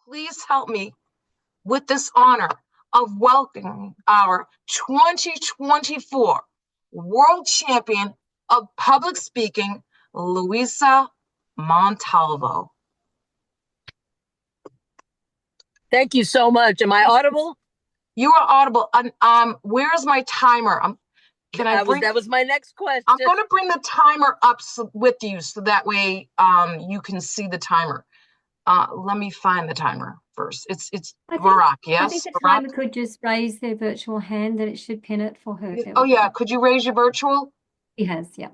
please help me with this honor of welcoming our 2024 World Champion of Public Speaking, Luisa Montalvo. Thank you so much. Am I audible? You are audible. Where's my timer? That was my next question. I'm going to bring the timer up with you so that way you can see the timer. Let me find the timer first. It's Barack, yes? I think the timer could just raise their virtual hand and it should pin it for her. Oh, yeah. Could you raise your virtual? He has, yeah.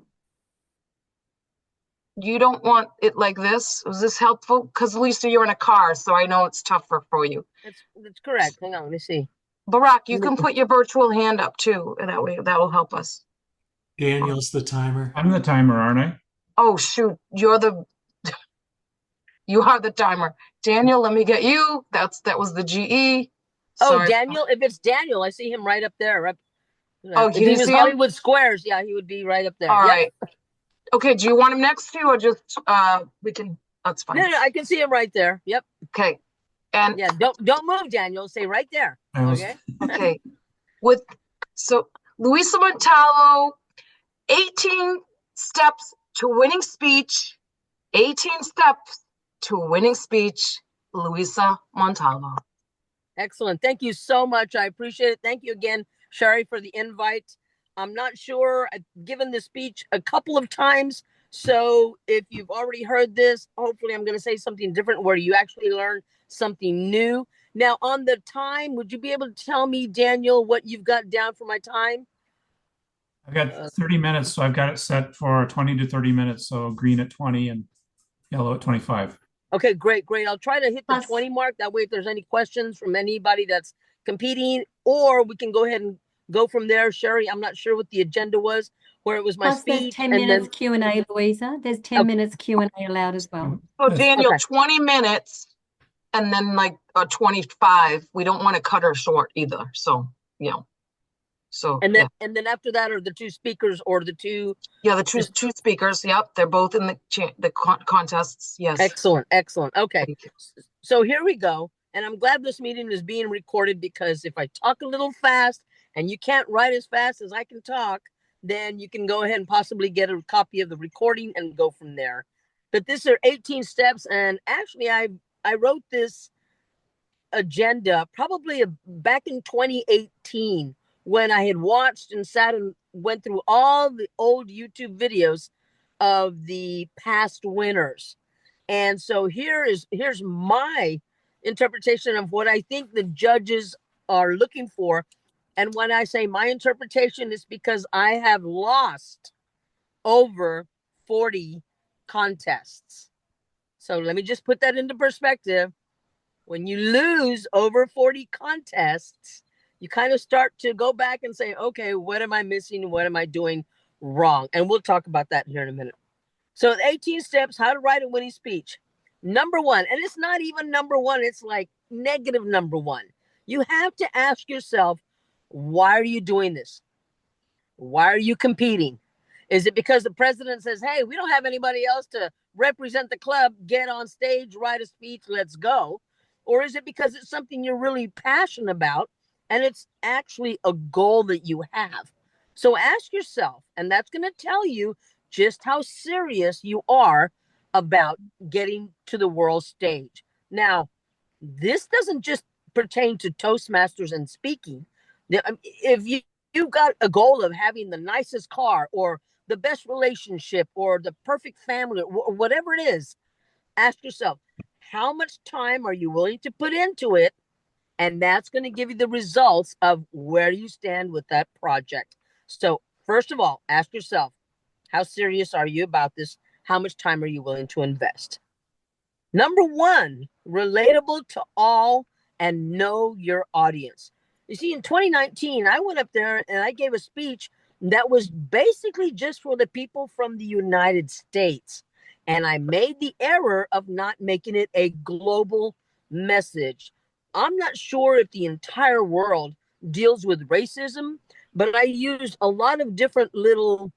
You don't want it like this? Was this helpful? Because, Lisa, you're in a car, so I know it's tougher for you. That's correct. Hang on, let me see. Barack, you can put your virtual hand up, too, and that way that will help us. Daniel's the timer. I'm the timer, aren't I? Oh, shoot. You are the timer. Daniel, let me get you. That was the GE. Sorry. Oh, Daniel, if it's Daniel, I see him right up there. Oh, if he was Hollywood Squares, yeah, he would be right up there. All right. Okay, do you want him next to you or just we can that's fine. No, I can see him right there. Yep. Okay. And yeah, don't move, Daniel. Stay right there. Okay. Okay. So Luisa Montalvo, 18 steps to winning speech. 18 steps to winning speech, Luisa Montalvo. Excellent. Thank you so much. I appreciate it. Thank you again, Sherry, for the invite. I'm not sure. I've given this speech a couple of times. So if you've already heard this, hopefully I'm going to say something different where you actually learn something new. Now, on the time, would you be able to tell me, Daniel, what you've got down for my time? I've got 30 minutes, so I've got it set for 20 to 30 minutes. So green at 20 and yellow at 25. Okay, great. I'll try to hit the 20 mark. That way, if there's any questions from anybody that's competing, or we can go ahead and go from there. Sherry, I'm not sure what the agenda was, where it was my speech. There's 10 minutes Q&A, Louisa. There's 10 minutes Q&A allowed as well. So, Daniel, 20 minutes and then like 25. We don't want to cut her short either. So, So and then after that are the two speakers or the two. Yeah, the two speakers. Yep, they're both in the contests. Yes. Excellent. Okay, so here we go. And I'm glad this meeting is being recorded because if I talk a little fast and you can't write as fast as I can talk, then you can go ahead and possibly get a copy of the recording and go from there. But these are 18 steps, and actually I wrote this agenda probably back in 2018. When I had watched and sat and went through all the old YouTube videos of the past winners. And so here's my interpretation of what I think the judges are looking for. And when I say my interpretation, it's because I have lost over 40 contests. So let me just put that into perspective. When you lose over 40 contests, you kind of start to go back and say, okay, what am I missing? What am I doing wrong? And we'll talk about that here in a minute. So 18 steps, how to write a winning speech. Number one, and it's not even number one, it's like negative number one. You have to ask yourself, why are you doing this? Why are you competing? Is it because the president says, hey, we don't have anybody else to represent the club, get on stage, write a speech, let's go? Or is it because it's something you're really passionate about? And it's actually a goal that you have. So ask yourself, and that's going to tell you just how serious you are about getting to the world stage. Now, this doesn't just pertain to Toastmasters and speaking. If you've got a goal of having the nicest car or the best relationship or the perfect family, or whatever it is, ask yourself, how much time are you willing to put into it? And that's going to give you the results of where you stand with that project. So first of all, ask yourself, how serious are you about this? How much time are you willing to invest? Number one, relatable to all and know your audience. You see, in 2019, I went up there and I gave a speech that was basically just for the people from the United States. And I made the error of not making it a global message. I'm not sure if the entire world deals with racism, but I used a lot of different little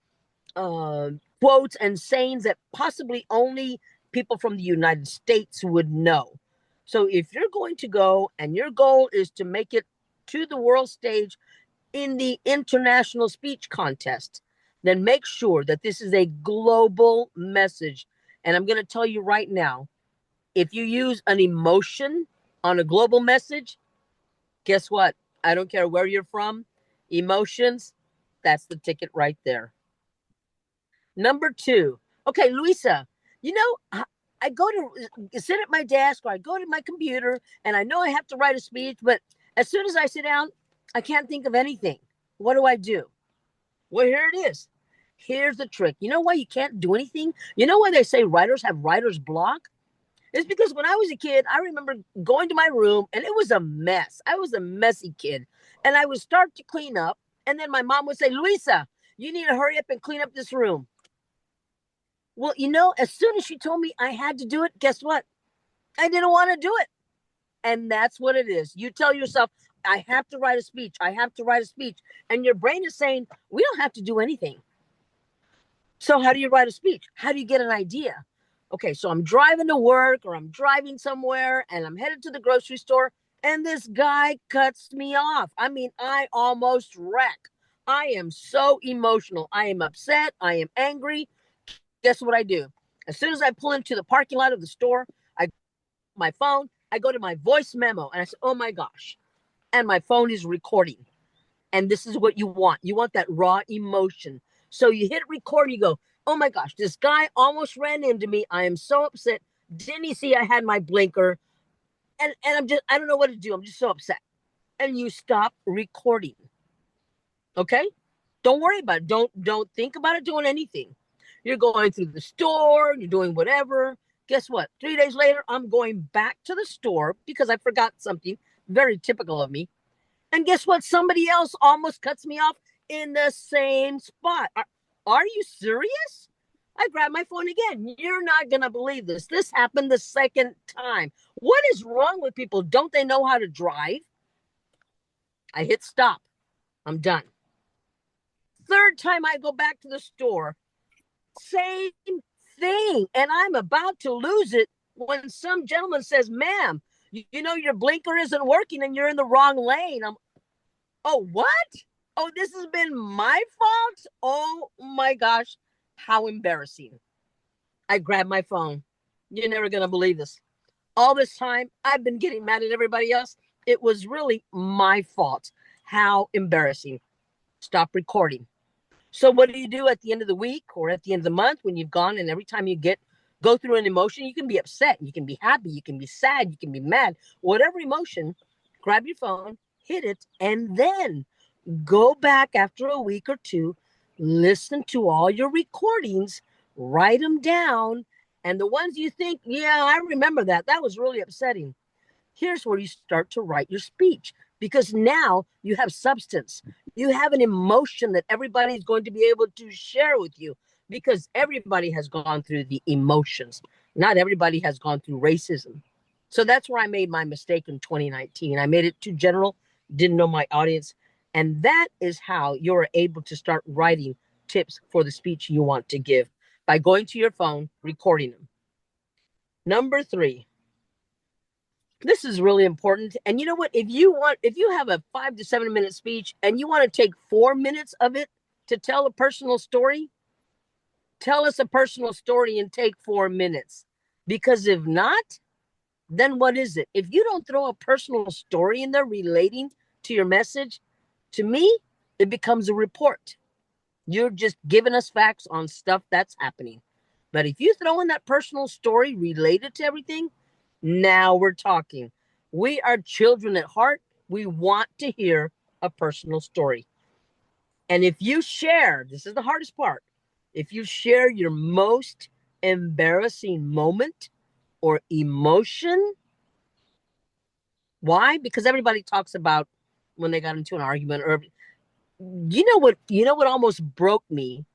quotes and sayings that possibly only people from the United States would know. So if you're going to go and your goal is to make it to the world stage in the international speech contest, then make sure that this is a global message. And I'm going to tell you right now, if you use an emotion on a global message, guess what? I don't care where you're from. Emotions, that's the ticket right there. Number 2. Okay, Luisa, you know, I go to sit at my desk or I go to my computer and I know I have to write a speech, but as soon as I sit down, I can't think of anything. What do I do? Well, here it is. Here's the trick. You know why you can't do anything? You know why they say writers have writer's block? It's because when I was a kid, I remember going to my room and it was a mess. I was a messy kid. And I would start to clean up. And then my mom would say, Luisa, you need to hurry up and clean up this room. Well, you know, as soon as she told me I had to do it, guess what? I didn't want to do it. And that's what it is. You tell yourself, I have to write a speech. I have to write a speech. And your brain is saying, we don't have to do anything. So how do you write a speech? How do you get an idea? Okay, so I'm driving to work or I'm driving somewhere and I'm headed to the grocery store and this guy cuts me off. I mean, I almost wreck. I am so emotional. I am upset. I am angry. Guess what I do? As soon as I pull into the parking lot of the store, I my phone, I go to my voice memo and I say, oh my gosh. And my phone is recording. And this is what you want. You want that raw emotion. So you hit record, you go, oh my gosh, this guy almost ran into me. I am so upset. Didn't he see I had my blinker? And I don't know what to do. I'm just so upset. And you stop recording. Okay? Don't worry about it. Don't think about it doing anything. You're going through the store, you're doing whatever. Guess what? 3 days later, I'm going back to the store because I forgot something very typical of me. And guess what? Somebody else almost cuts me off in the same spot. Are you serious? I grabbed my phone again. You're not going to believe this. This happened the second time. What is wrong with people? Don't they know how to drive? I hit stop. I'm done. Third time I go back to the store, same thing. And I'm about to lose it when some gentleman says, ma'am, you know your blinker isn't working and you're in the wrong lane. Oh, what? Oh, this has been my fault? Oh my gosh, how embarrassing. I grabbed my phone. You're never going to believe this. All this time, I've been getting mad at everybody else. It was really my fault. How embarrassing. Stop recording. So what do you do at the end of the week or at the end of the month when you've gone and every time you go through an emotion, you can be upset, you can be happy, you can be sad, you can be mad, whatever emotion, grab your phone, hit it, and then go back after a week or two, listen to all your recordings, write them down, and the ones you think, yeah, I remember that was really upsetting. Here's where you start to write your speech because now you have substance. You have an emotion that everybody's going to be able to share with you because everybody has gone through the emotions. Not everybody has gone through racism. So that's where I made my mistake in 2019. I made it too general, didn't know my audience. And that is how you're able to start writing tips for the speech you want to give by going to your phone, recording them. Number 3. This is really important. And you know what? If you have a 5 to 7 minute speech and you want to take 4 minutes of it to tell a personal story, tell us a personal story and take 4 minutes. Because if not, then what is it? If you don't throw a personal story in there relating to your message, to me, it becomes a report. You're just giving us facts on stuff that's happening. But if you throw in that personal story related to everything, now we're talking. We are children at heart. We want to hear a personal story. And if you share, this is the hardest part, if you share your most embarrassing moment or emotion, why? Because everybody talks about when they got into an argument or you know what almost broke me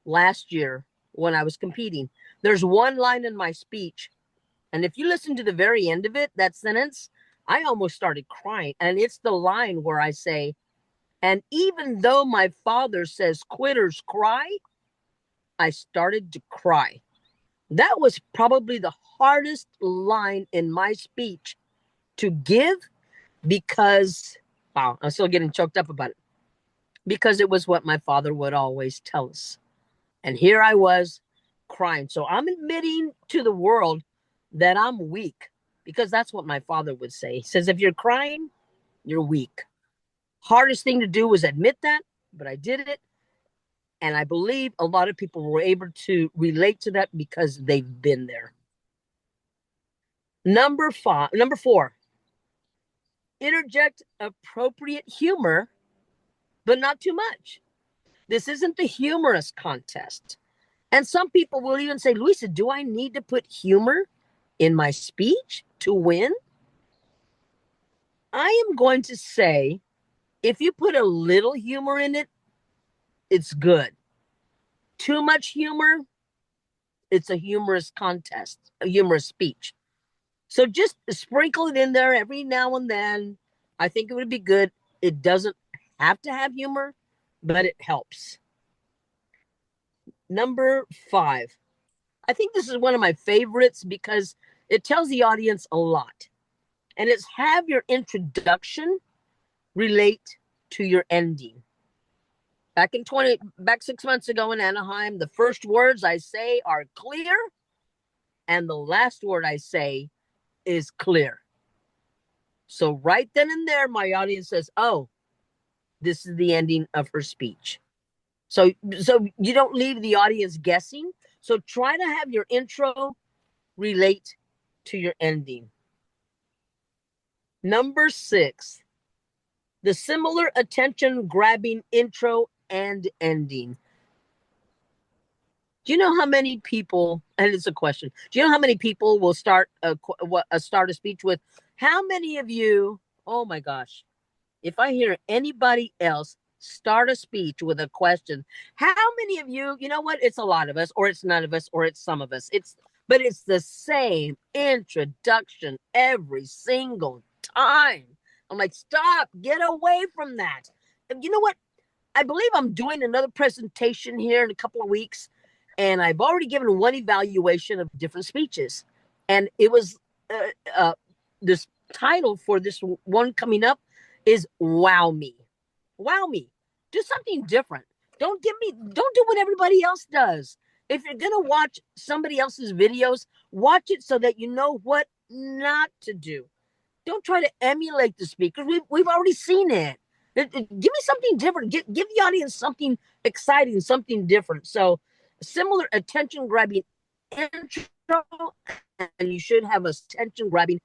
last year when I was competing. There's one line in my speech, and if you listen to the very end of it, that sentence, I almost started crying. And it's the line where I say, and even though my father says quitters cry, I started to cry. That was probably the hardest line in my speech to give because, wow, I'm still getting choked up about it. Because it was what my father would always tell us. And here I was crying. So I'm admitting to the world that I'm weak because that's what my father would say. He says, if you're crying, you're weak. Hardest thing to do was admit that, but I did it. And I believe a lot of people were able to relate to that because they've been there. Number 4, interject appropriate humor, but not too much. This isn't the humorous contest. And some people will even say, Luisa, do I need to put humor in my speech to win? I am going to say, if you put a little humor in it, it's good. Too much humor, it's a humorous contest, a humorous speech. So just sprinkle it in there every now and then. I think it would be good. It doesn't have to have humor, but it helps. Number 5. I think this is one of my favorites because it tells the audience a lot. And it's have your introduction relate to your ending. Back 6 months ago in Anaheim, the first words I say are clear, and the last word I say is clear. So right then and there, my audience says, oh, this is the ending of her speech. So you don't leave the audience guessing. So try to have your intro relate to your ending. Number 6, the similar attention-grabbing intro and ending. Do you know how many people, and it's a question, do you know how many people will start a speech with, how many of you, oh my gosh, if I hear anybody else start a speech with a question, how many of you, you know what, it's a lot of us, or it's none of us, or it's some of us. But it's the same introduction every single time. I'm like, stop, get away from that. And you know what? I believe I'm doing another presentation here in a couple of weeks, and I've already given one evaluation of different speeches. And it was this title for this one coming up is Wow Me. Wow me. Do something different. Don't do what everybody else does. If you're going to watch somebody else's videos, watch it so that you know what not to do. Don't try to emulate the speakers. We've already seen it. Give me something different. Give the audience something exciting, something different. So similar attention-grabbing intro, and you should have a attention-grabbing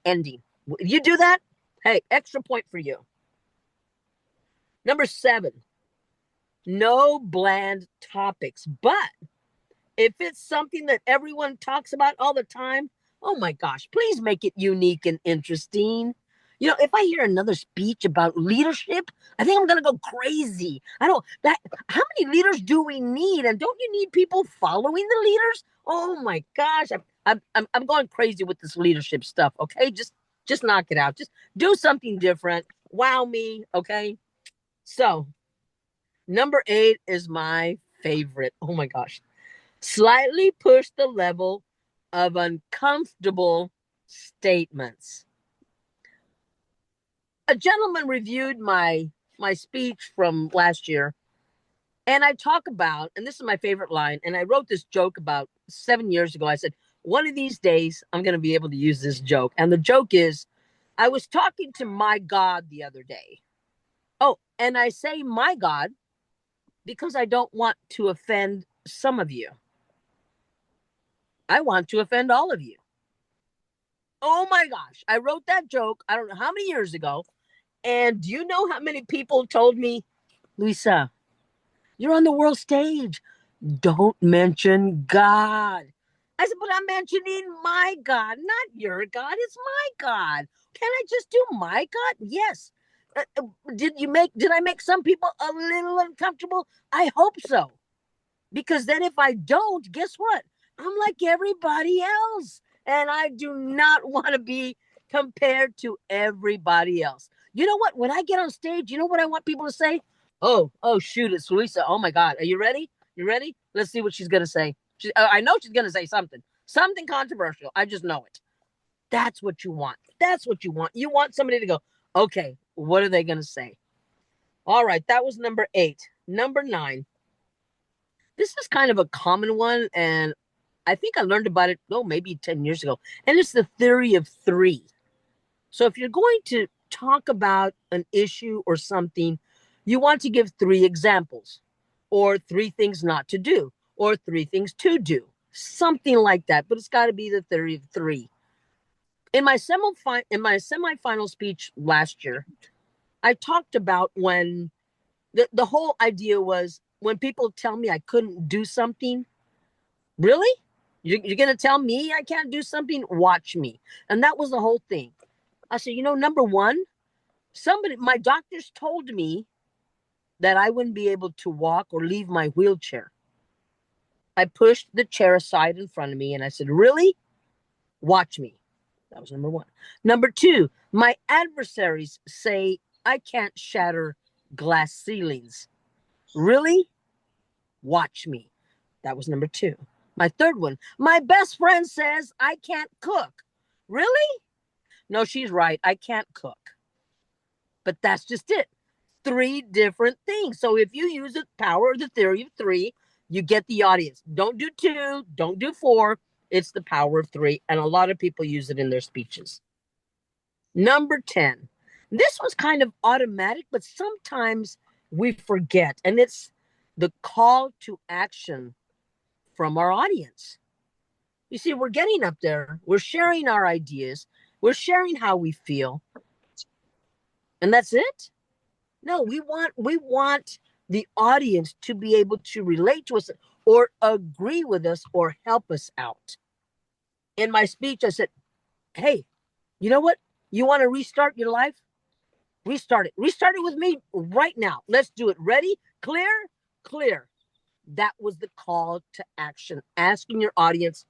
ending. If you do that, hey, extra point for you. Number 7, no bland topics. But if it's something that everyone talks about all the time, oh my gosh, please make it unique and interesting. You know, if I hear another speech about leadership, I think I'm going to go crazy. How many leaders do we need? And don't you need people following the leaders? Oh my gosh, I'm going crazy with this leadership stuff. Okay, just knock it out. Just do something different. Wow me. Okay. So, number 8 is my favorite. Oh my gosh. Slightly push the level of uncomfortable statements. A gentleman reviewed my speech from last year, and I talk about, and this is my favorite line, and I wrote this joke about 7 years ago. I said, one of these days, I'm going to be able to use this joke. And the joke is, I was talking to my God the other day. Oh, and I say my God because I don't want to offend some of you. I want to offend all of you. Oh my gosh. I wrote that joke, I don't know how many years ago. And do you know how many people told me, Luisa, you're on the world stage. Don't mention God. I said, but I'm mentioning my God, not your God. It's my God. Can I just do my God? Yes. Did I make some people a little uncomfortable? I hope so. Because then if I don't, guess what? I'm like everybody else. And I do not want to be compared to everybody else. You know what? When I get on stage, you know what I want people to say? Oh, shoot, it's Luisa. Oh my God. Are you ready? You ready? Let's see what she's going to say. I know she's going to say something controversial. I just know it. That's what you want. That's what you want. You want somebody to go, okay, what are they going to say? All right, that was number 8. Number 9. This is kind of a common one, and I think I learned about it, maybe 10 years ago. And it's the theory of 3. So if you're going to talk about an issue or something, you want to give 3 examples, or 3 things not to do, or 3 things to do, something like that. But it's got to be the theory of 3. In my semifinal speech last year, I talked about when the whole idea was when people tell me I couldn't do something, really? You're going to tell me I can't do something? Watch me. And that was the whole thing. I said, number 1, my doctors told me that I wouldn't be able to walk or leave my wheelchair. I pushed the chair aside in front of me and I said, really? Watch me. That was number 1. Number 2, my adversaries say I can't shatter glass ceilings. Really? Watch me. That was number 2. My third one, my best friend says I can't cook. Really? No, she's right. I can't cook. But that's just it. 3 different things. So if you use the power of the theory of 3, you get the audience. Don't do 2. Don't do 4. It's the power of 3. And a lot of people use it in their speeches. Number 10. This was kind of automatic, but sometimes we forget. And it's the call to action from our audience. You see, we're getting up there. We're sharing our ideas. We're sharing how we feel. And that's it? No, we want the audience to be able to relate to us or agree with us or help us out. In my speech, I said, hey, you know what? You want to restart your life? Restart it. Restart it with me right now. Let's do it. Ready? Clear? Clear. That was the call to action. Asking your audience,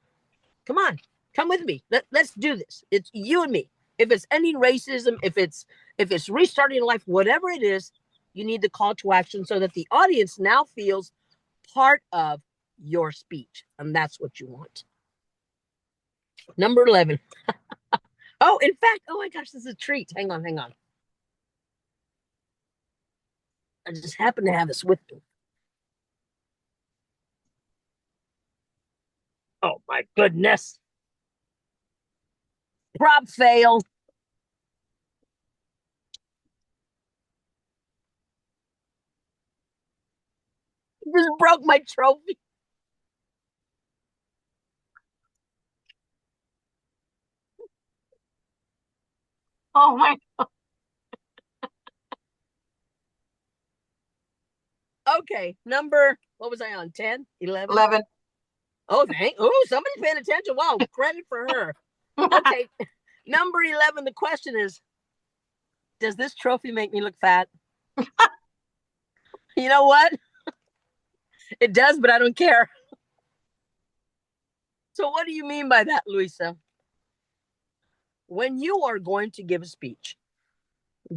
come on, come with me. Let's do this. It's you and me. If it's ending racism, if it's restarting your life, whatever it is, you need the call to action so that the audience now feels part of your speech. And that's what you want. Number 11. Oh, in fact, oh my gosh, this is a treat. Hang on. I just happen to have this with me. Oh my goodness. Prop fail. Just broke my trophy. Oh my. Okay, what was I on? 10, 11? 11. Oh, somebody's paying attention. Wow, credit for her. Okay, number 11, the question is, does this trophy make me look fat? You know what? It does, but I don't care. So what do you mean by that, Luisa? When you are going to give a speech,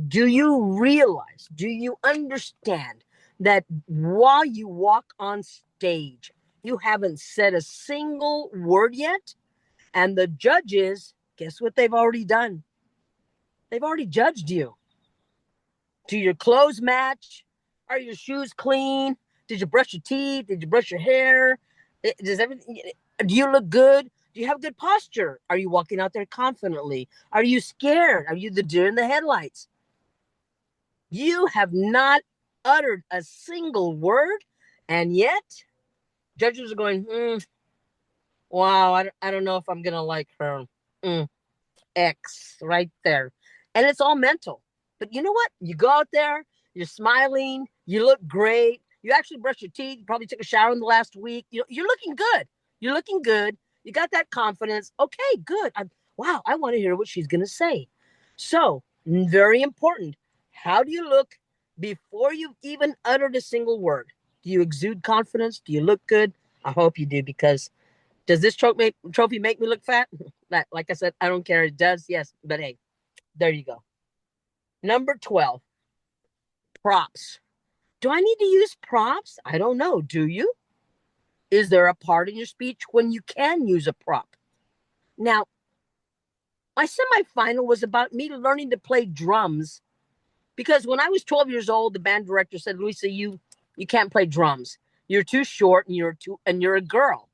do you understand that while you walk on stage, you haven't said a single word yet? And the judges, guess what they've already done? They've already judged you. Do your clothes match? Are your shoes clean? Did you brush your teeth? Did you brush your hair? Does everything? Do you look good? Do you have good posture? Are you walking out there confidently? Are you scared? Are you the deer in the headlights? You have not uttered a single word, and yet judges are going, wow, I don't know if I'm going to like her. X right there. And it's all mental. But you know what? You go out there, you're smiling, you look great. You actually brush your teeth. You probably took a shower in the last week. You're looking good. You're looking good. You got that confidence. Okay, good. Wow, I want to hear what she's going to say. So, very important. How do you look before you've even uttered a single word? Do you exude confidence? Do you look good? I hope you do, because does this trophy make me look fat? Like I said, I don't care. It does, yes. But hey, there you go. Number 12, props. Do I need to use props? I don't know. Do you? Is there a part in your speech when you can use a prop? Now, my semifinal was about me learning to play drums, because when I was 12 years old, the band director said, Luisa, you can't play drums. You're too short and you're a girl.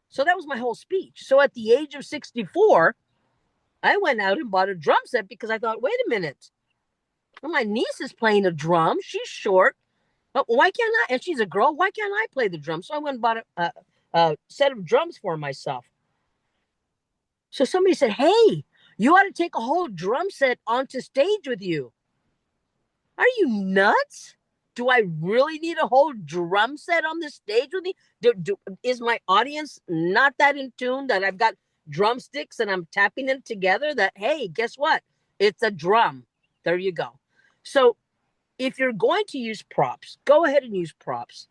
So that was my whole speech. So at the age of 64, I went out and bought a drum set because I thought, wait a minute. Well, my niece is playing a drum. She's short. But why can't I? And she's a girl. Why can't I play the drum? So I went and bought a set of drums for myself. So somebody said, hey, you ought to take a whole drum set onto stage with you. Are you nuts? Do I really need a whole drum set on the stage with me? Is my audience not that in tune that I've got drumsticks and I'm tapping them together that, hey, guess what? It's a drum. There you go. So if you're going to use props, go ahead and use props.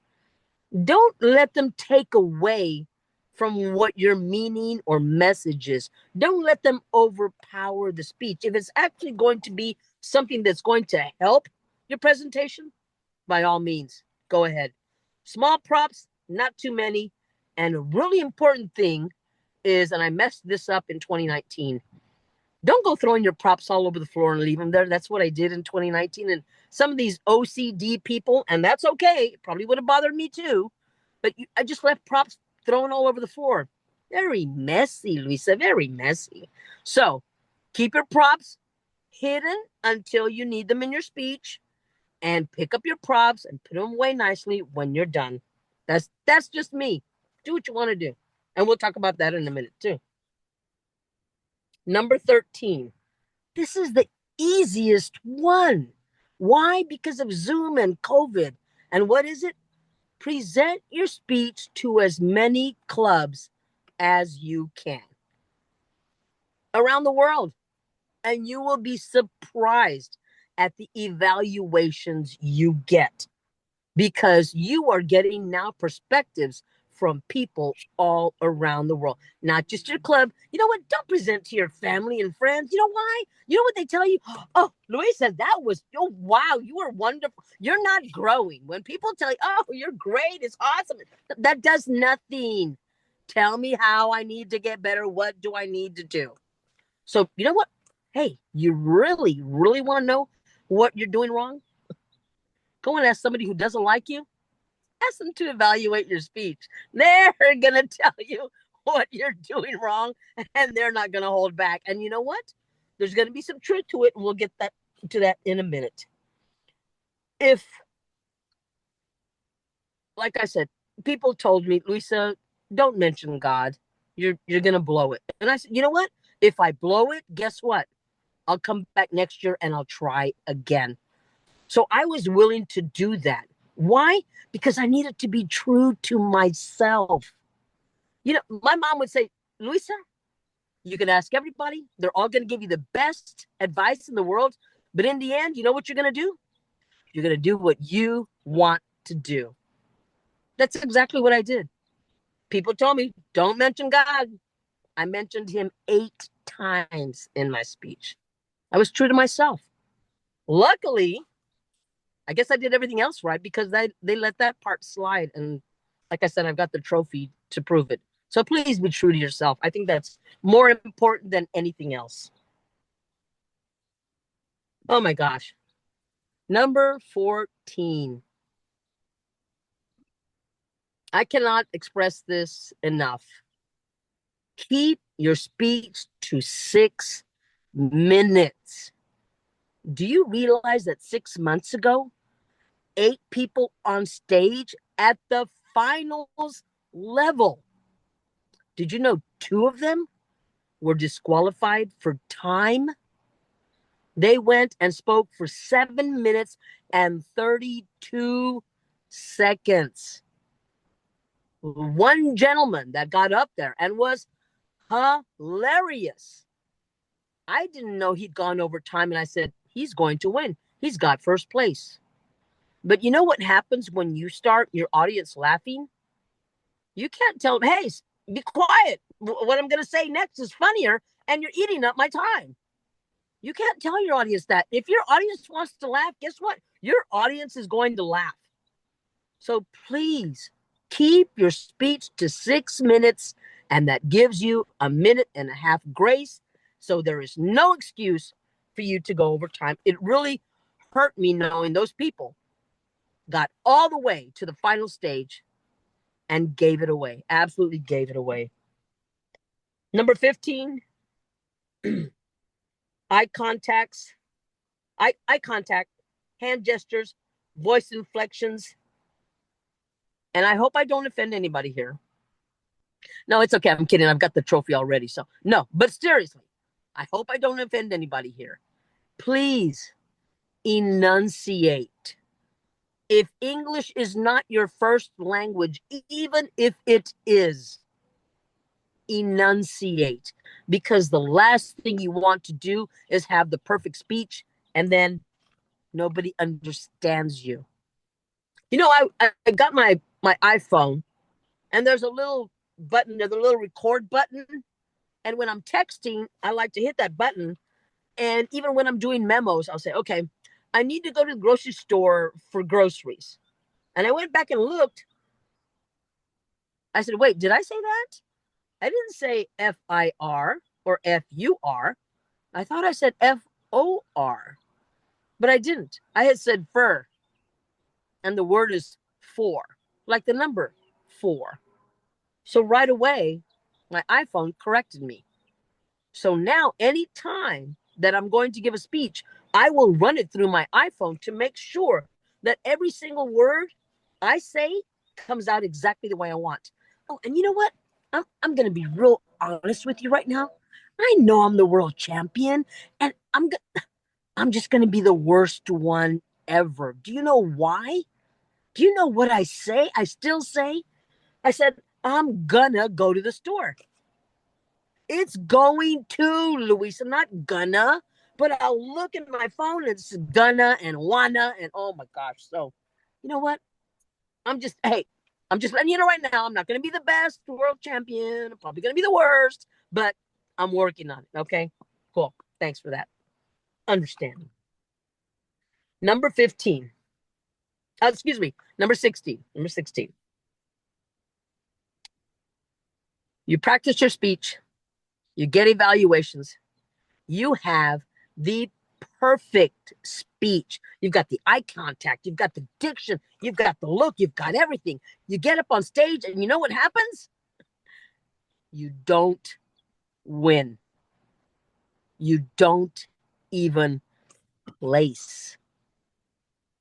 Don't let them take away from what your meaning or message is. Don't let them overpower the speech. If it's actually going to be something that's going to help your presentation, by all means, go ahead. Small props, not too many. And a really important thing is, and I messed this up in 2019, don't go throwing your props all over the floor and leave them there. That's what I did in 2019. And some of these OCD people, and that's okay, it probably would have bothered me too, but I just left props thrown all over the floor. Very messy, Luisa, very messy. So keep your props hidden until you need them in your speech, and pick up your props and put them away nicely when you're done. That's just me. Do what you want to do. And we'll talk about that in a minute too. Number 13. This is the easiest one. Why? Because of Zoom and COVID. And what is it? Present your speech to as many clubs as you can around the world. And you will be surprised at the evaluations you get, because you are getting now perspectives from people all around the world, not just your club. You know what? Don't present to your family and friends. You know why? You know what they tell you? Oh, Luisa, that was, oh, wow, you were wonderful. You're not growing. When people tell you, oh, you're great, it's awesome, that does nothing. Tell me how I need to get better. What do I need to do? So, you know what? Hey, you really, really want to know what you're doing wrong? Go and ask somebody who doesn't like you. Ask them to evaluate your speech. They're going to tell you what you're doing wrong, and they're not going to hold back. And you know what? There's going to be some truth to it, and we'll get to that in a minute. If, like I said, people told me, Luisa, don't mention God. You're going to blow it. And I said, you know what? If I blow it, guess what? I'll come back next year and I'll try again. So I was willing to do that. Why? Because I needed to be true to myself. You know, my mom would say, Luisa, you can ask everybody. They're all going to give you the best advice in the world. But in the end, you know what you're going to do? You're going to do what you want to do. That's exactly what I did. People told me, don't mention God. I mentioned him 8 times in my speech. I was true to myself. Luckily, I guess I did everything else right, because they let that part slide. And like I said, I've got the trophy to prove it. So please be true to yourself. I think that's more important than anything else. Oh my gosh. Number 14. I cannot express this enough. Keep your speech to 6 minutes. Do you realize that 6 months ago, 8 people on stage at the finals level, did you know 2 of them were disqualified for time? They went and spoke for 7 minutes and 32 seconds. One gentleman that got up there and was hilarious. I didn't know he'd gone over time, and I said, he's going to win. He's got first place. But you know what happens when you start your audience laughing? You can't tell them, hey, be quiet. What I'm going to say next is funnier, and you're eating up my time. You can't tell your audience that. If your audience wants to laugh, guess what? Your audience is going to laugh. So please Keep your speech to 6 minutes, and that gives you a minute and a half grace. So there is no excuse for you to go over time. It really hurt me knowing those people got all the way to the final stage and gave it away. Absolutely gave it away. Number 15, eye contacts, eye contact, hand gestures, voice inflections. And I hope I don't offend anybody here. No, it's okay. I'm kidding. I've got the trophy already. So no, but seriously, I hope I don't offend anybody here. Please enunciate. If English is not your first language, even if it is, enunciate, because the last thing you want to do is have the perfect speech and then nobody understands you. You know, I got my iPhone, and there's a little button, there's a little record button. And when I'm texting, I like to hit that button. And even when I'm doing memos, I'll say, okay, I need to go to the grocery store for groceries. And I went back and looked. I said, wait, did I say that? I didn't say FIR or FUR. I thought I said FOR, but I didn't. I had said fur, and the word is for, like the number 4. So right away, my iPhone corrected me. So now anytime that I'm going to give a speech, I will run it through my iPhone to make sure that every single word I say comes out exactly the way I want. Oh, and you know what? I'm going to be real honest with you right now. I know I'm the world champion, and I'm just going to be the worst one ever. Do you know why? Do you know what I say? I still say, I said, I'm gonna go to the store. It's going to, Luisa, not gonna. But I'll look at my phone and it's gonna and wanna and oh my gosh. So, you know what? I'm just letting you know right now, I'm not going to be the best world champion. I'm probably going to be the worst, but I'm working on it. Okay, cool. Thanks for that understanding. Number 15. Excuse me. Number 16. Number 16. You practice your speech. You get evaluations. You have the perfect speech. You've got the eye contact. You've got the diction. You've got the look. You've got everything. You get up on stage and you know what happens? You don't win. You don't even place.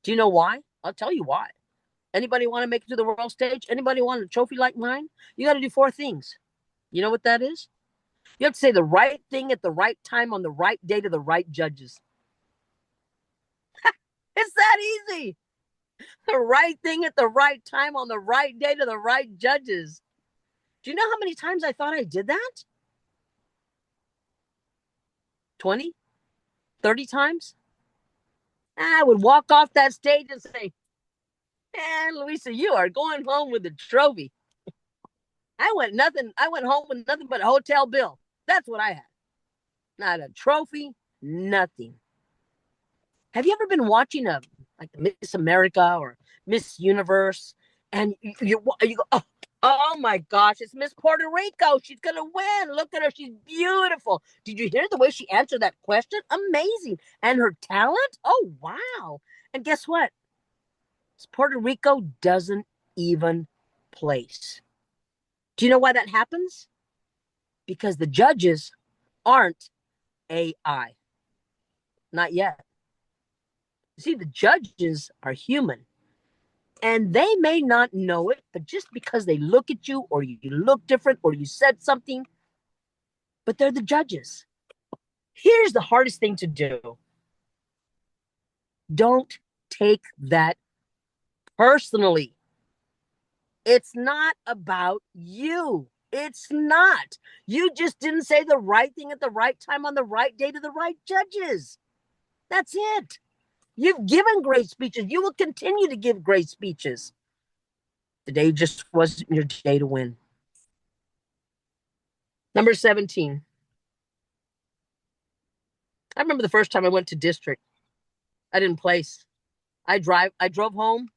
Do you know why? I'll tell you why. Anybody want to make it to the world stage? Anybody want a trophy like mine? You got to do 4 things. You know what that is? You have to say the right thing at the right time on the right day to the right judges. It's that easy. The right thing at the right time on the right day to the right judges. Do you know how many times I thought I did that? 20? 30 times? I would walk off that stage and say, and Luisa, you are going home with the trophy. I went home with nothing but a hotel bill. That's what I had. Not a trophy, nothing. Have you ever been watching like Miss America or Miss Universe, and you go, oh my gosh, it's Miss Puerto Rico. She's gonna win. Look at her, she's beautiful. Did you hear the way she answered that question? Amazing. And her talent? Oh wow. And guess what? Puerto Rico doesn't even place. Do you know why that happens? Because the judges aren't AI. Not yet. See, the judges are human. And they may not know it, but just because they look at you or you look different or you said something, but they're the judges. Here's the hardest thing to do. Don't take that personally. It's not about you. It's not. You just didn't say the right thing at the right time on the right day to the right judges. That's it. You've given great speeches. You will continue to give great speeches. Today just wasn't your day to win. Number 17. I remember the first time I went to district. I didn't place. I drove home.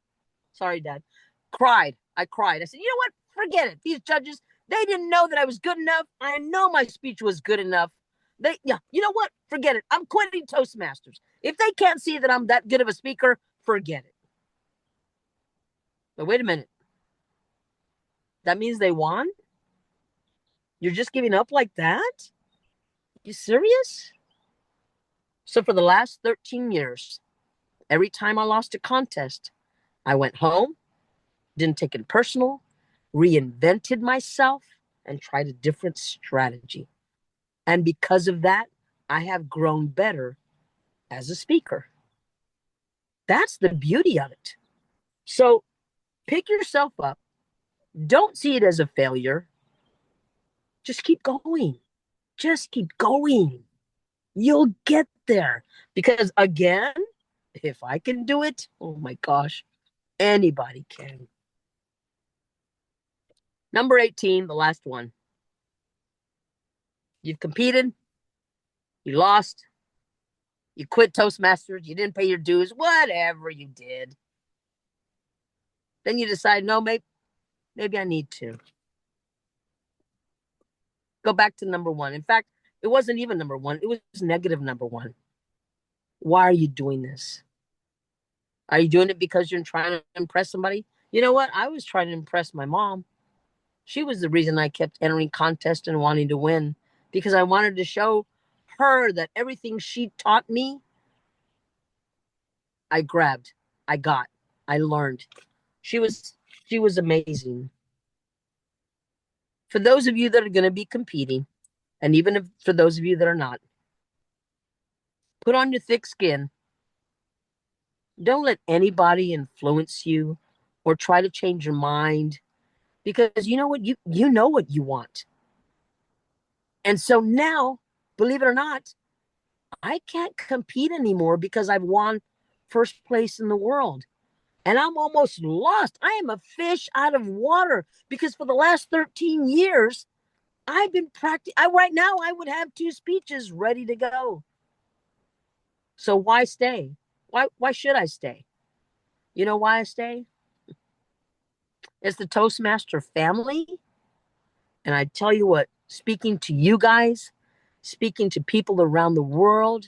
Sorry, Dad. Cried. I cried. I said, you know what? Forget it. These judges, they didn't know that I was good enough. I know my speech was good enough. You know what? Forget it. I'm quitting Toastmasters. If they can't see that I'm that good of a speaker, forget it. But wait a minute. That means they won? You're just giving up like that? You serious? So for the last 13 years, every time I lost a contest, I went home, didn't take it personal, reinvented myself, and tried a different strategy. And because of that, I have grown better as a speaker. That's the beauty of it. So pick yourself up. Don't see it as a failure. Just keep going. Just keep going. You'll get there. Because again, if I can do it, oh my gosh, anybody can. Number 18, the last one. You've competed. You lost. You quit Toastmasters. You didn't pay your dues. Whatever you did. Then you decide, no, maybe I need to. Go back to number one. In fact, it wasn't even number one. It was negative number one. Why are you doing this? Are you doing it because you're trying to impress somebody? You know what? I was trying to impress my mom. She was the reason I kept entering contests and wanting to win, because I wanted to show her that everything she taught me, I grabbed, I got, I learned. She was amazing. For those of you that are going to be competing, and even for those of you that are not, put on your thick skin. Don't let anybody influence you or try to change your mind, because you know what? You know what you want. And so now, believe it or not, I can't compete anymore because I've won first place in the world. And I'm almost lost. I am a fish out of water, because for the last 13 years, I've been practicing. Right now, I would have 2 speeches ready to go. So why stay? Why should I stay? You know why I stay? It's the Toastmaster family. And I tell you what, speaking to you guys, speaking to people around the world,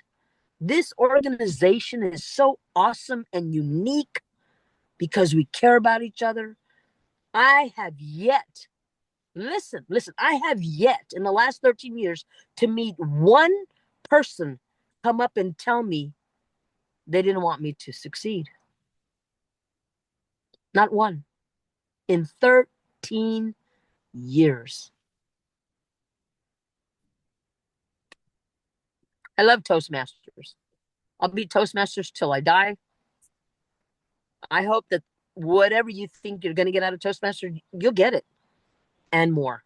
this organization is so awesome and unique because we care about each other. I have yet, listen, I have yet in the last 13 years to meet one person come up and tell me they didn't want me to succeed. Not one. In 13 years. I love Toastmasters. I'll be Toastmasters till I die. I hope that whatever you think you're going to get out of Toastmasters, you'll get it and more.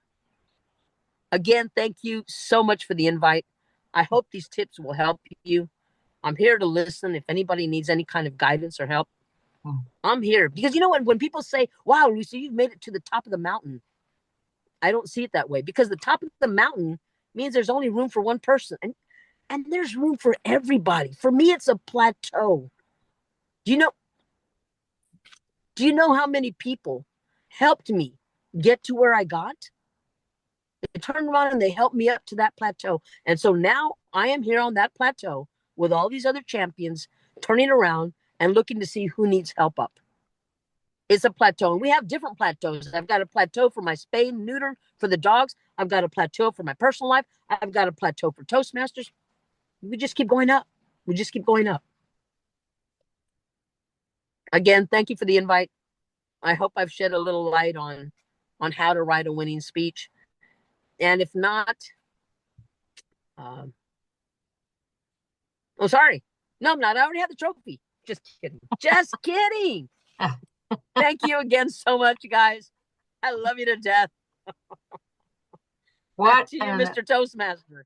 Again, thank you so much for the invite. I hope these tips will help you. I'm here to listen. If anybody needs any kind of guidance or help, I'm here. Because you know what? When people say, wow, Luisa, you've made it to the top of the mountain, I don't see it that way, because the top of the mountain means there's only room for one person. And there's room for everybody. For me, it's a plateau. Do you know how many people helped me get to where I got? They turned around and they helped me up to that plateau. And so now I am here on that plateau with all these other champions, turning around and looking to see who needs help up. It's a plateau. And we have different plateaus. I've got a plateau for my spay and neuter for the dogs. I've got a plateau for my personal life. I've got a plateau for Toastmasters. We just keep going up. We just keep going up. Again, thank you for the invite. I hope I've shed a little light on how to write a winning speech. And if not, oh, sorry. No, I'm not. I already have the trophy. Just kidding. Just kidding. Thank you again so much, guys. I love you to death. Back to you, Mr. Toastmaster.